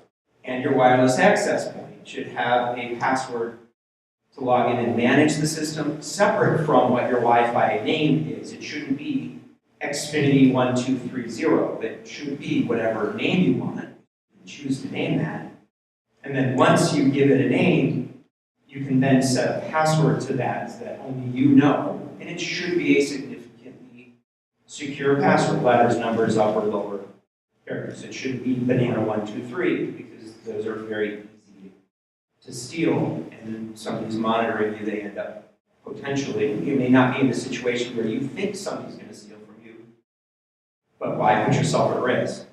and your wireless access point should have a password to log in and manage the system separate from what your Wi-Fi name is. It shouldn't be Xfinity1230. It should be whatever name you want. Choose to name that. And then once you give it a name, you can then set a password to that only you know. And it should be a significantly secure password, letters, numbers, upper, lower characters. It shouldn't be banana123 because those are very easy to steal, and then somebody's monitoring you, they end up potentially, you may not be in a situation where you think somebody's going to steal from you, but why put yourself at risk?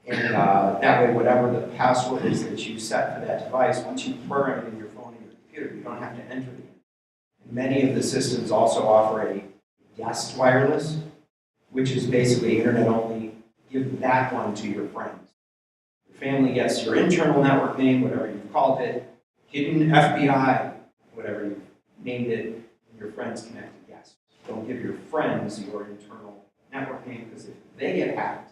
That way, whatever the password is that you set for that device, once you program it in your phone and your computer, you don't have to enter it. And many of the systems also offer a guest wireless, which is basically internet only. Give that one to your friends. Your family gets your internal network name, whatever you've called it, hidden FBI, whatever you've named it, and your friends connect to guests. Don't give your friends your internal network name, because if they get hacked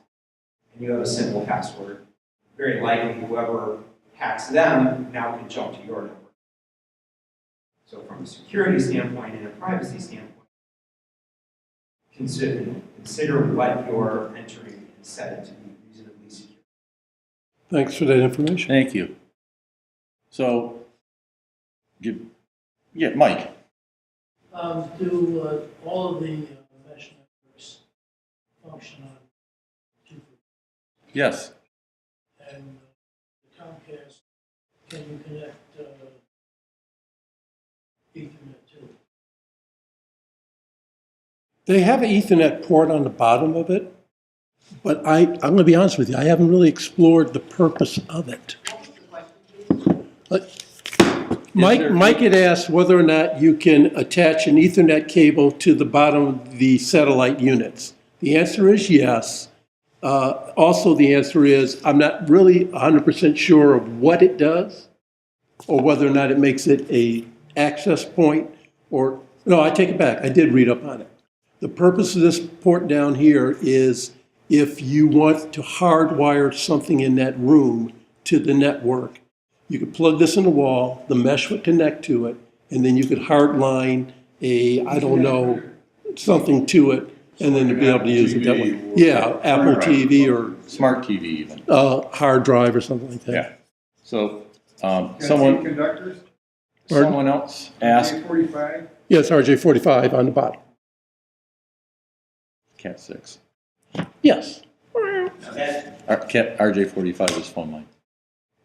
and you have a simple password, very likely whoever hacks them now can jump to your network. So from a security standpoint and a privacy standpoint, consider what you're entering and set it to be reasonably secure. Thanks for that information. Thank you. So, Mike. Do all of the mesh networks function on 2 Yes. and the Comcast, can you connect Ethernet too? They have an Ethernet port on the bottom of it, but I'm going to be honest with you, I haven't really explored the purpose of it. Mike had asked whether or not you can attach an Ethernet cable to the bottom of the satellite units. The answer is yes. Also, the answer is I'm not really 100% sure of what it does, or whether or not it makes it a access point, or, no, I take it back. I did read up on it. The purpose of this port down here is if you want to hardwire something in that room to the network, you could plug this in the wall, the mesh would connect to it, and then you could hardline something to it, and then to be able to use it that way. Yeah, Apple TV or Smart TV even. hard drive or something like that. Yeah. So, Someone conductors, someone else asked, RJ45. Yes, RJ45 on the bottom. Cat 6. Yes. RJ45 is phone line.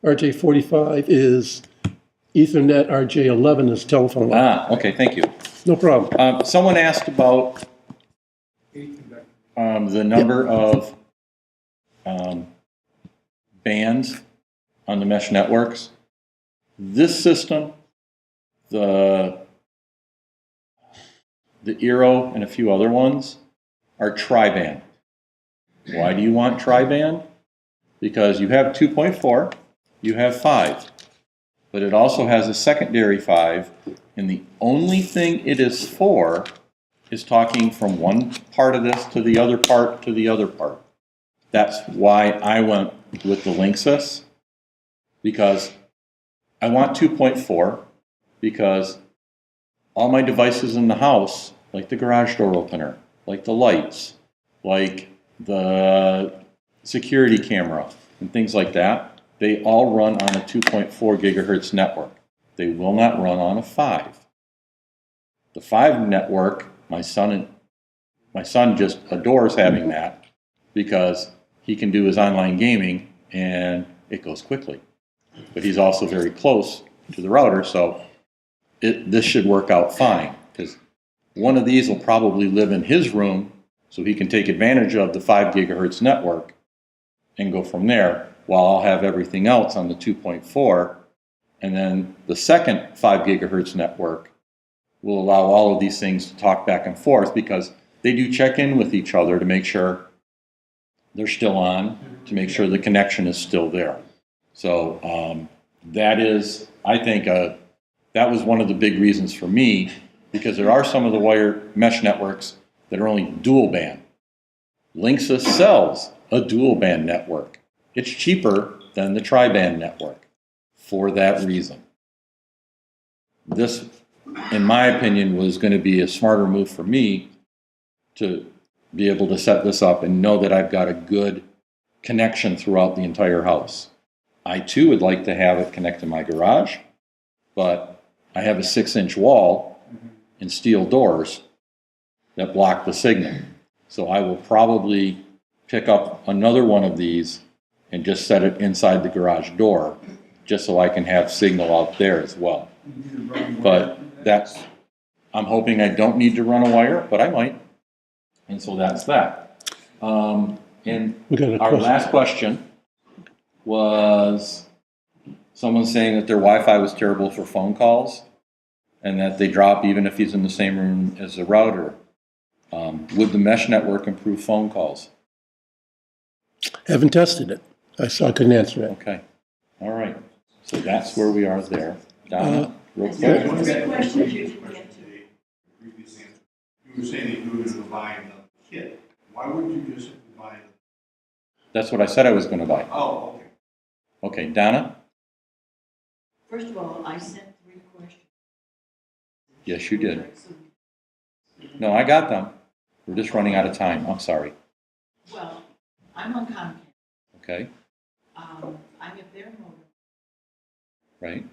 RJ45 is Ethernet, RJ11 is telephone line. Ah, okay, thank you. No problem. Someone asked about the number of bands on the mesh networks. This system, the Eero and a few other ones are tri-band. Why do you want tri-band? Because you have 2.4, you have 5, but it also has a secondary 5, and the only thing it is for is talking from one part of this to the other part to the other part. That's why I went with the Linksys, because I want 2.4, because all my devices in the house, like the garage door opener, like the lights, like the security camera, and things like that, they all run on a 2.4 gigahertz network. They will not run on a 5. The 5 network, my son just adores having that, because he can do his online gaming and it goes quickly. But he's also very close to the router, so this should work out fine, because one of these will probably live in his room, so he can take advantage of the 5 gigahertz network and go from there, while I'll have everything else on the 2.4, and then the second 5 gigahertz network will allow all of these things to talk back and forth, because they do check in with each other to make sure they're still on, to make sure the connection is still there. So that is, I think, that was one of the big reasons for me, because there are some of the wired mesh networks that are only dual band. Linksys sells a dual band network. It's cheaper than the tri-band network for that reason. This, in my opinion, was going to be a smarter move for me to be able to set this up and know that I've got a good connection throughout the entire house. I too would like to have it connect to my garage, but I have a 6-inch wall and steel doors that block the signal. So I will probably pick up another one of these and just set it inside the garage door just so I can have signal out there as well. But that's, I'm hoping I don't need to run a wire, but I might. And so that's that. And We got a our question. last question was someone saying that their Wi-Fi was terrible for phone calls and that they drop even if he's in the same room as the router. Would the mesh network improve phone calls? Haven't tested it. I couldn't answer that. Okay, all right. So that's where we are there. Donna, real quick. Three questions you didn't get to. Previous answer. You were saying that you were going to buy another kit. Why wouldn't you just buy? That's what I said I was going to buy. Oh, okay. Okay, Donna? First of all, I sent 3 questions. Yes, you did. No, I got them. We're just running out of time. I'm sorry. Well, I'm on Comcast. Okay, I have their modem. right?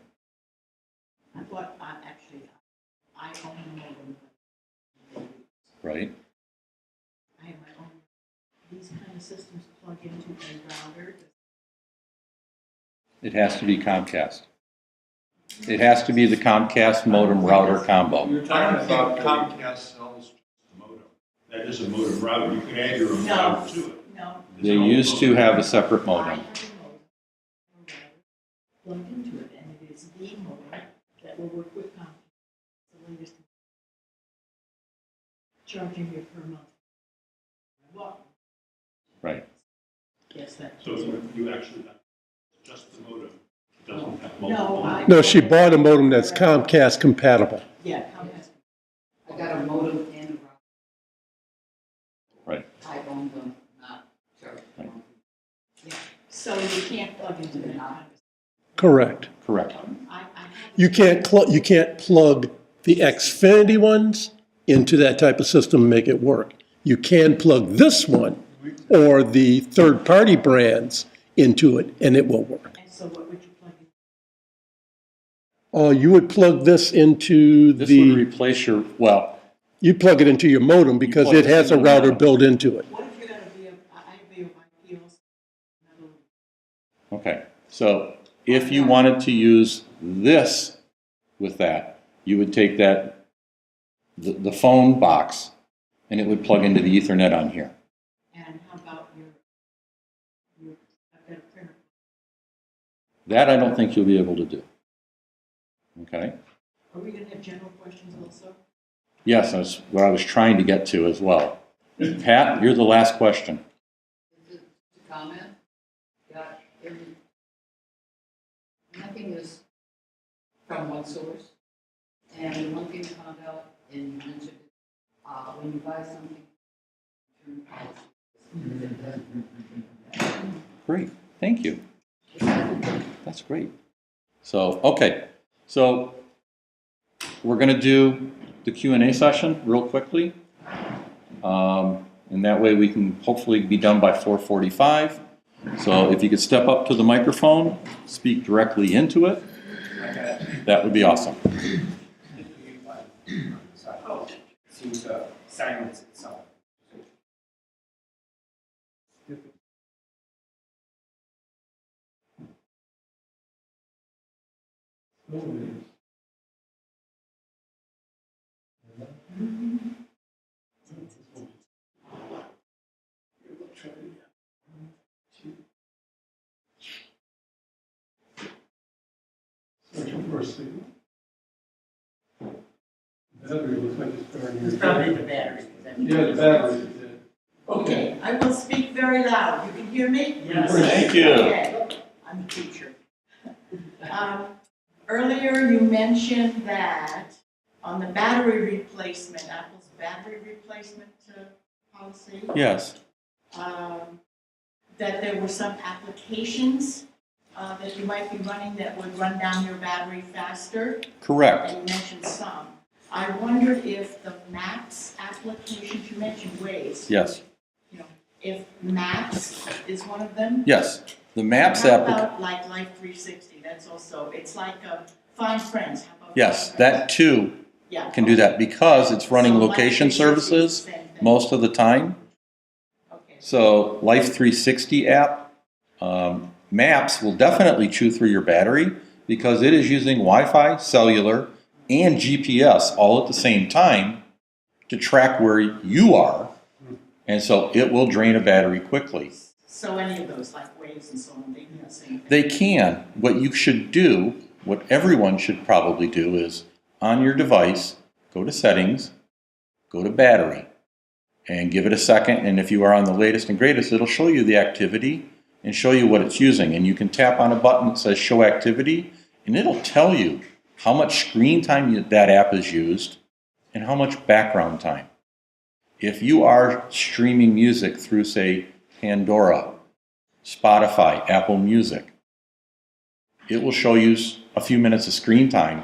I bought, actually, I own the modem. Right. I have my own. These kind of systems plug into a router. It has to be Comcast. It has to be the Comcast modem router combo. You're talking about Comcast sells the modem. That is a modem router. You can add your own No. router to it. No. They used to have a separate I modem. have a modem, plugged into it, and it is the modem that will work with Comcast. The latest. Charging you per month. Well, Right. yes, that. So you actually have just the modem. It doesn't have No, multiple. No, she bought a modem that's Comcast compatible. Yeah, Comcast. I got a modem and a router. Right. I own them, not sure. Right. Yeah. So you can't plug into the Comcast. Correct. Correct. I You can't plug the Xfinity ones into that type of system and make it work. You can plug this one or the third-party brands into it, and it will work. And so what would you plug in? You would plug this into This would the, replace your, well, you plug it into your modem because plug it it has a into the router modem. built into it. What if you got a VoIP also? okay. So if you wanted to use this with that, you would take that, the phone box, and it would plug into the Ethernet on here. And how about your, I've got a printer. That I don't think you'll be able to do. Okay? Are we gonna have general questions also? Yes, that's what I was trying to get to as well. Pat, you're the last question. Just a comment, got nothing is from one source. And one thing I found out, and you mentioned it, when you buy something, Great, thank you. That's great. So, okay, so we're going to do the Q&A session real quickly. And that way we can hopefully be done by 4:45. So if you could step up to the microphone, speak directly into it, that would be awesome. Seems to silence itself. Battery looks like it's starting. It's probably the battery. Yeah, the battery. Okay, I will speak very loud. You can hear me? Yes. Thank you. Okay, I'm a teacher. Earlier you mentioned that on the battery replacement, Apple's battery replacement policy, Yes, that there were some applications that you might be running that would run down your battery faster. correct. And you mentioned some. I wondered if the Maps applications, you mentioned Waze. Yes, You know, if Maps is one of them. yes. The Maps How application. about like Life 360? That's also, it's like Find Friends. How about Yes, Find that Friends? too Yeah. can do that because it's running So Life location 360 is the services same thing. most of the time. Okay. So Life 360 app Maps will definitely chew through your battery because it is using Wi-Fi, cellular, and GPS all at the same time to track where you are. And so it will drain a battery quickly. So any of those, like Waves and so on, they can do the same thing. They can. What you should do, what everyone should probably do is on your device, go to settings, go to battery, and give it a second. And if you are on the latest and greatest, it'll show you the activity and show you what it's using. And you can tap on a button that says show activity, and it'll tell you how much screen time that app has used and how much background time. If you are streaming music through, say, Pandora, Spotify, Apple Music, it will show you a few minutes of screen time,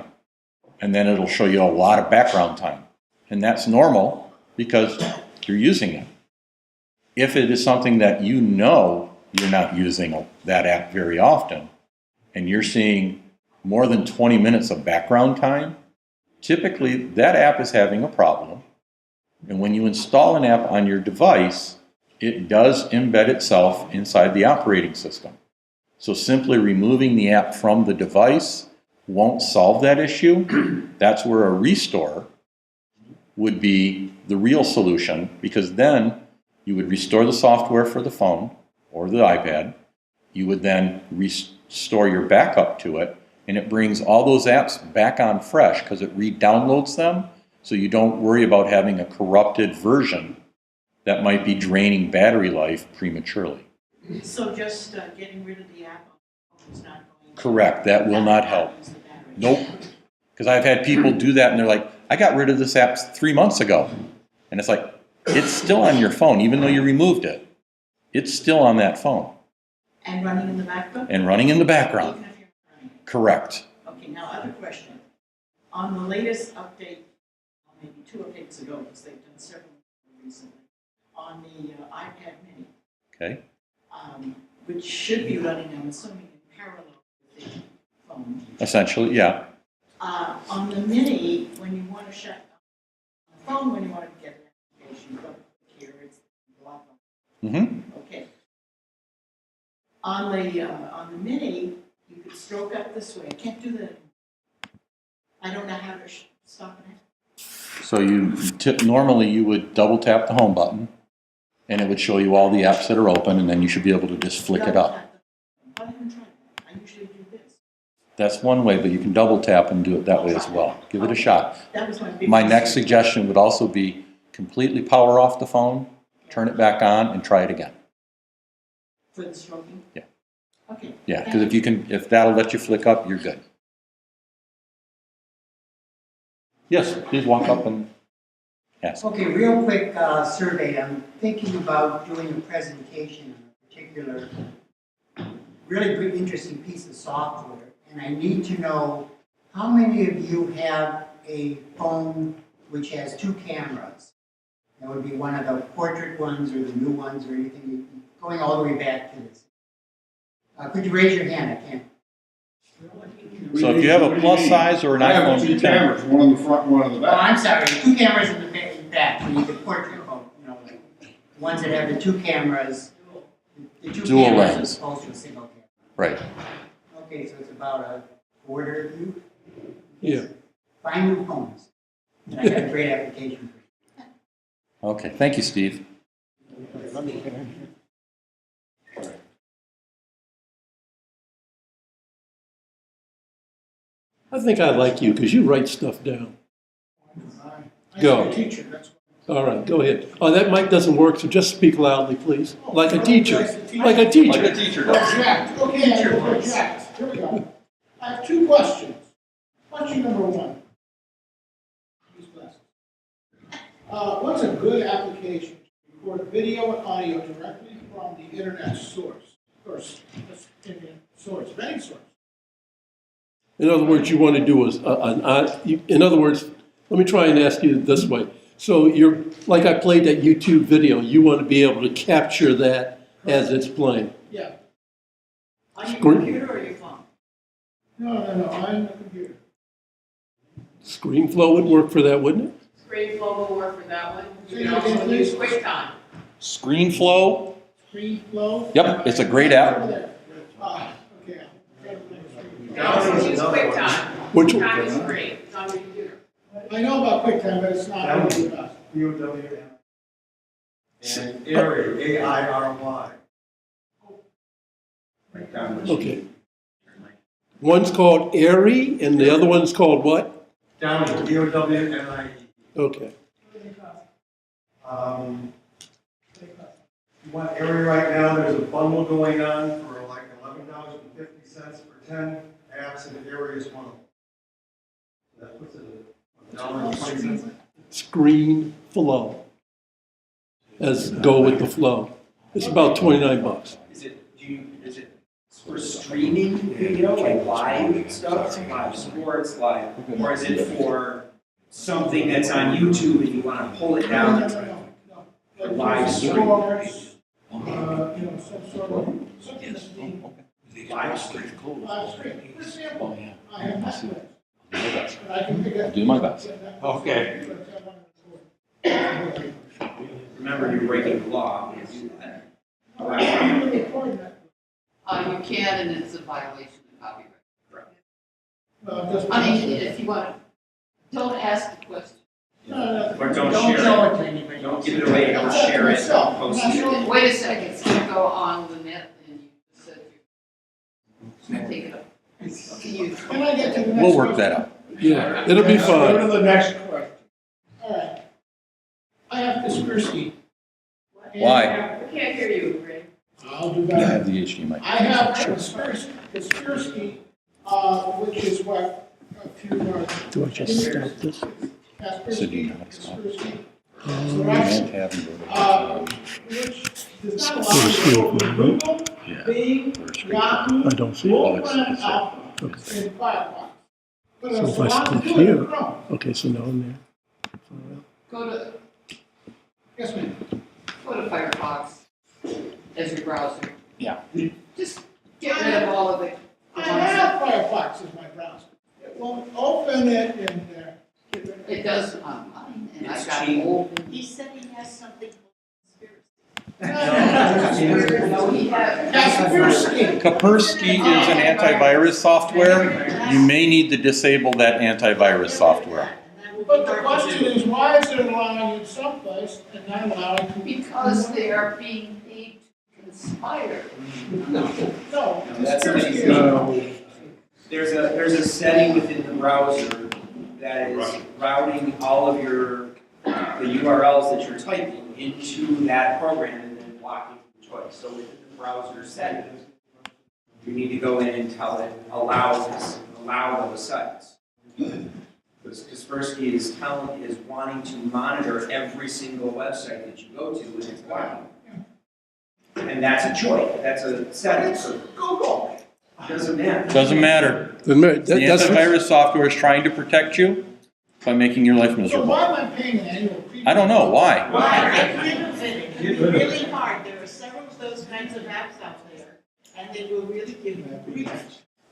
and then it'll show you a lot of background time. And that's normal because you're using it. If it is something that you know you're not using that app very often, and you're seeing more than 20 minutes of background time, typically that app is having a problem. And when you install an app on your device, it does embed itself inside the operating system. So simply removing the app from the device won't solve that issue. That's where a restore would be the real solution, because then you would restore the software for the phone or the iPad. You would then restore your backup to it, and it brings all those apps back on fresh because it re-downloads them, so you don't worry about having a corrupted version that might be draining battery life prematurely. So just getting rid of the app is not going to... Correct, that will not help. Nope, because I've had people do that and they're like, I got rid of this app 3 months ago. And it's like, it's still on your phone, even though you removed it. It's still on that phone. And running in the background? And running in the background. Even if you're running. Correct. Okay, now other question. On the latest update, maybe 2 updates ago, because they've done several recently, on the iPad mini, Okay. which should be running, I'm assuming, in parallel with the phone. Essentially, yeah. On the mini, when you want to shut down the phone, when you want to get an application, you go here, it's block on. Mm-hmm. Okay. On the mini, you could stroke up this way. I can't do that anymore. I don't know how to stop it. So normally you would double tap the home button, and it would show you all the apps that are open, and then you should be able to just flick it up. I haven't tried that. I usually do this. That's one way, but you can double tap and do it that way as well. Give it a shot. That was my big My next suggestion would also be completely power off the phone, turn it back on, and try it again. For the stroking? Yeah. Okay. Yeah, because if that'll let you flick up, you're good. Yes, please walk up and ask. Okay, real quick survey. I'm thinking about doing a presentation on a particular really interesting piece of software. And I need to know how many of you have a phone which has 2 cameras. That would be one of the portrait ones or the new ones or anything, going all the way back to this. Could you raise your hand? I can't. So if you have a plus size or an iPhone 2 10. cameras, one on the front, one on the Oh, back. I'm sorry, 2 cameras in the back, when you could portrait phone, like the ones that have the 2 cameras, the 2 Dual cameras lens. as opposed to a single camera. Right. Okay, so it's about a quarter of you. Yeah. Buy new phones. And I got a great application for you. Okay, thank you, Steve. I think I like you because you write stuff down. I'm Go. a teacher, that's All right, go ahead. Oh, that mic doesn't work, so just speak loudly, please. Like a teacher. Like a teacher. Like a teacher does. Project, okay, I will project, here we go. I have 2 questions. Question number 1. Use glasses. What's a good application to record video and audio directly from the internet source? Source, any source. In other words, you want to do in other words, let me try and ask you this way. So you're, like I played that YouTube video, you want to be able to capture that as it's playing. Yeah. On your Screen- computer or your phone? No, I'm the computer. ScreenFlow would work for that, wouldn't it? ScreenFlow will work for that one. You Say can it again, also use please. QuickTime. ScreenFlow. ScreenFlow. Yep, it's a great app. Over there. Okay. Use QuickTime. Which, QuickTime is free, it's on your computer. I know about QuickTime, but it's not really the best. And Airy, A-I-R-Y. Right down the okay. One's called Airy and the other one's called what? Downey, D-O-W-N-I-E. Okay. You want Airy right now, there's a bundle going on for like $11.50 for 10 apps, and Airy is one of them. That puts it at $1.20. Screen flow. As go with the flow. It's about 29 bucks. Is it for streaming video, like live stuff, live sports, live, or is it for something that's on YouTube and you want to pull it down? No. Live stream. Scores, some sort of, something that's being Live stream. live streamed. For example, I have Netflix. My best. And I can pick up. I'll do my best. Okay. Remember, you're breaking the law when you do that. You can, and it's a violation of copyright. Just. I mean, if you want, don't ask the question. Or don't Don't share show it it. to anybody. Don't give it away, don't share it, don't post it. Wait a second, it's gonna go on the net, and you said you take it up. Can you? Can I get to the next? We'll work that out. Yeah, it'll be Go to fine. the next question. All right. I have Kaspersky. Why? We can't hear you, Ray. I'll do You better. have the HDMI. I have Kaspersky, which is what, Do I just stop this? So do you not stop? Kaspersky. So You that's, can't have them go to which does not allow you to go to Google, Yeah. Bing, Yahoo, I don't see it. Google it's- and it's- Alpha, Okay. and Firefox. But So it's if I allowed to click do it in here- Chrome. Okay, so now I'm Go to, Yes, ma'am. go to Firefox as your browser. Yeah. Just get rid of all of it. I have Firefox as my browser. It won't open it in there. Get rid of it. It does on mine, and I It's got cheap. old. He said he has something called No, he had. Kaspersky. Kaspersky is an antivirus software. You may need to disable that antivirus software. But the question is, why is it allowing you someplace and not allowing you? Because they are being paid to conspire. No. That's Kaspersky amazing. There's a setting within the browser that is routing all of the URLs that you're typing into that program and then blocking the choice. So within the browser settings, you need to go in and tell it, allow those sites. Because Kaspersky is wanting to monitor every single website that you go to and it's blocking. And that's a choice, that's a setting, It's so Google. it doesn't matter. Doesn't matter. The The antivirus software is trying to protect you by making your life So miserable. why am I paying an annual fee? I don't know, why? It can be really hard. There are several of those kinds of apps out there, and they will really give you grief.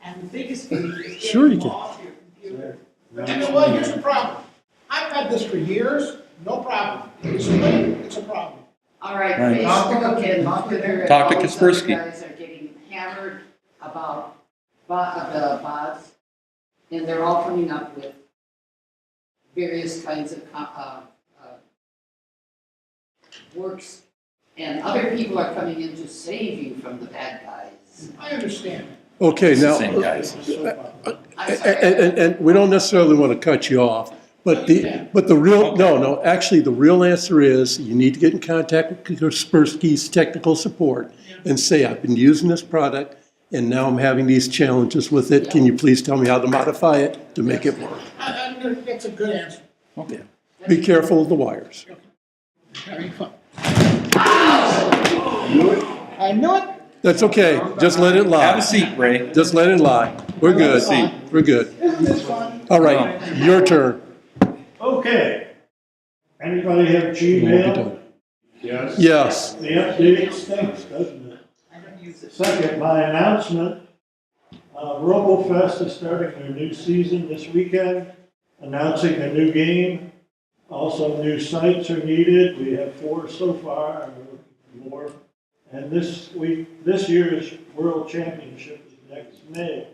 And the biggest grief is Sure you getting them can. off your computer. But you know what, here's the problem. I've had this for years, no problem. Recently, it's a problem. All right, Right. Facebook and Twitter and Talk to all these other Kaspersky. guys are getting hammered about the bots, and they're all coming up with various kinds of works, and other people are coming in to save you from the bad guys. I understand. Okay, It's the now, same guys. I'm sorry. and we don't necessarily want to cut you off, but the real, no, actually, the real answer is you need to get in contact with Kaspersky's technical support and say, I've been using this product and now I'm having these challenges with it. Can you please tell me how to modify it to make it work? That's a good answer. Okay. Be careful of the wires. Having fun. I knew it. That's okay. Just let it Have lie. a seat, Ray. Just let it lie. We're good. We're good. Isn't this fun? All right, your turn. Okay. Anybody have Gmail? Yes. Yes. The update stinks, doesn't it? I don't use it. Second, my announcement, RoboFest is starting their new season this weekend, announcing a new game. Also, new sites are needed. We have 4 so far, and we're looking for more. And this year's World Championship is next May.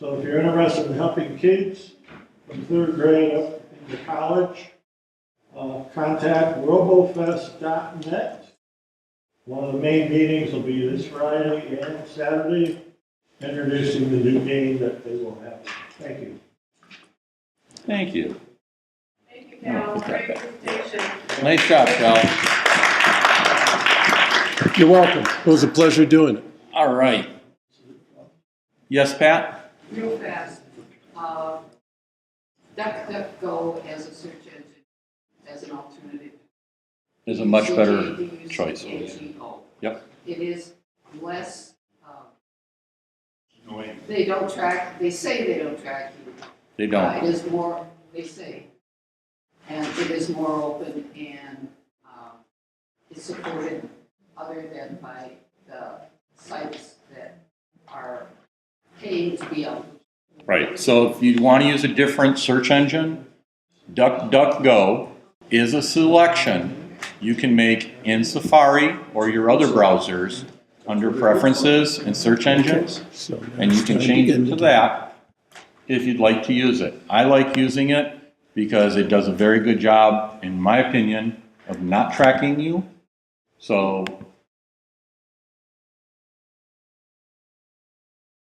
So if you're interested in helping kids from 3rd grade up into college, contact robofest.net. One of the main meetings will be this Friday and Saturday, introducing the new game that they will have. Thank you. Thank you. Thank you, Cal, great presentation. Nice job, Cal. You're welcome. It was a pleasure doing it. All right. Yes, Pat? Real fast, DuckDuckGo as a search engine, as an alternative. Is a much better CGO. choice. Yep. It is less, they don't track, they say they don't track you. They don't. It is more, they say, and it is more open and it's supported other than by the sites that are paying to be out. Right. So if you want to use a different search engine, DuckDuckGo is a selection you can make in Safari or your other browsers under Preferences and Search Engines, So now and you it's can time change get it into to that if you'd like to use it. I like using it because it does a very good job, in my opinion, of not tracking you. So